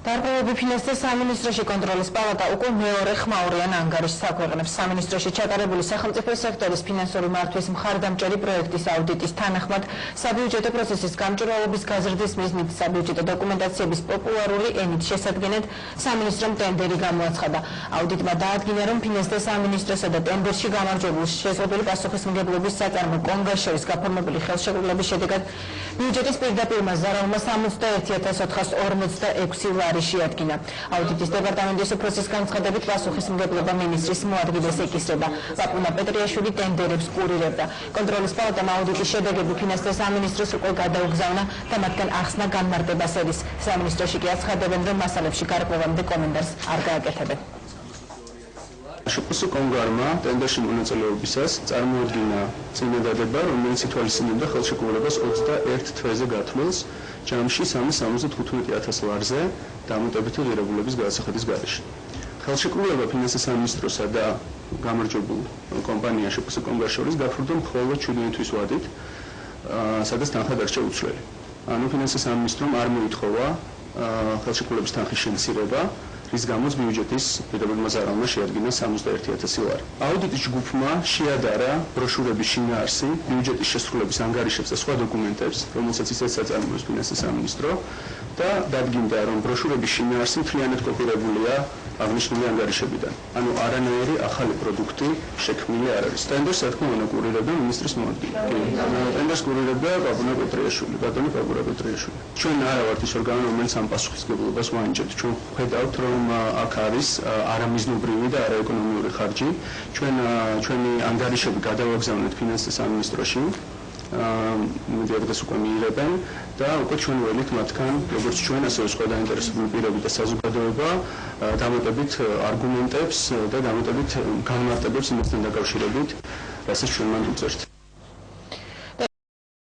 დარღვევები ფინანსთა სამინისტროში კონტროლის პალატა უკვე მეორე ხმაურიან ანგარიშს აქვეყნებს. სამინისტროში ჩატარებული სახელმწიფო სექტორის ფინანსური მართვის მხარდამჭერი პროექტის აუდიტის თანახმად საბიუჯეტო პროცესის გამჭვირვალობის გაზრდის მიზნით საბიუჯეტო დოკუმენტაციების პოპულარული ენით შესადგენად სამინისტრომ ტენდერი გამოაცხადა. აუდიტმა დაადგინა, რომ ფინანსთა სამინისტროსა და ტენდერში გამარჯვებულ შეზღუდული პასუხისმგებლობის საწარმო კონგას შორის გაფორმებული ხელშეკრულების შედეგად ბიუჯეტის პირდაპირმა ზარალმა 61,446 ლარი შეადგინა. აუდიტის დეპარტამენტის უფროსის განცხადებით პასუხისმგებლობა მინისტრის მოადგილეს ეკისრება. ვაპუნა პეტრიაშვილი ტენდერებს კურირებდა. კონტროლის პალატამ აუდიტის შედეგები ფინანსთა სამინისტროს უკვე გადაუგზავნა და მათგან ახსნა განმარტებას ედის. სამინისტროში კი აცხადებენ, რომ მასალებში გარკვევამდე კომენტარს არ გააკეთებენ. აშპს კონგარმა ტენდერში მონაწილეობისას წარმოადგინა წინადადება, რომელიც ითვალისწინებდა ხელშეკრულებას 21 თვეზე გათვლილს, ჯამში 375,000 ლარზე დამატებითი ღირებულების გადასახადის გარეშე. ხელშეკრულება ფინანსთა სამინისტროსა და გამარჯვებულ კომპანია აშპს კონგარ შორის გაფორმდა მხოლოდ 7 თვის ვადით, სადაც თანხა დარჩა უცვლელი. ანუ ფინანსთა სამინისტრომ არ მოითხოვა ხელშეკრულების თანხის შემცირება, რის გამოც ბიუჯეტის პირდაპირმა ზარალმა შეადგინა 61,000 ლარი. აუდიტის ჯგუფმა შეადარა ბროშურების შინაარსი, ბიუჯეტის შესრულების ანგარიშებს და სხვა დოკუმენტებს, რომელსაც ისეც აწარმოებს ფინანსთა სამინისტრო და დადგინდა, რომ ბროშურების შინაარსი მთლიანად კოპირებულია აღნიშნული ანგარიშებიდან. ანუ არანაირი ახალი პროდუქტი შექმნილი არ არის. ტენდერს თქმა უნდა კურირებდა მინისტრის მოადგილე. ტენდერს კურირებდა ბატონი პეტრიაშვილი. ჩვენ არა ვართ ის ორგანო, რომელიც ამ პასუხისმგებლობას ვანიჭებთ. ჩვენ ხედავთ, რომ აქ არის არამიზნობრივი და არაეკონომიური ხარჯი. ჩვენი ანგარიშები გადავაგზავნეთ ფინანსთა სამინისტროში. მოდიაგდას უკვე მიიღებენ და უკვე ჩვენ ველით მათგან, როგორც ჩვენ, ასევე სხვა დაინტერესებული პირები და საზოგადოება დამატებით არგუმენტებს და დამატებით განმარტებებს იმასთან დაკავშირებით, რასაც ჩვენ მანდ უწერთ.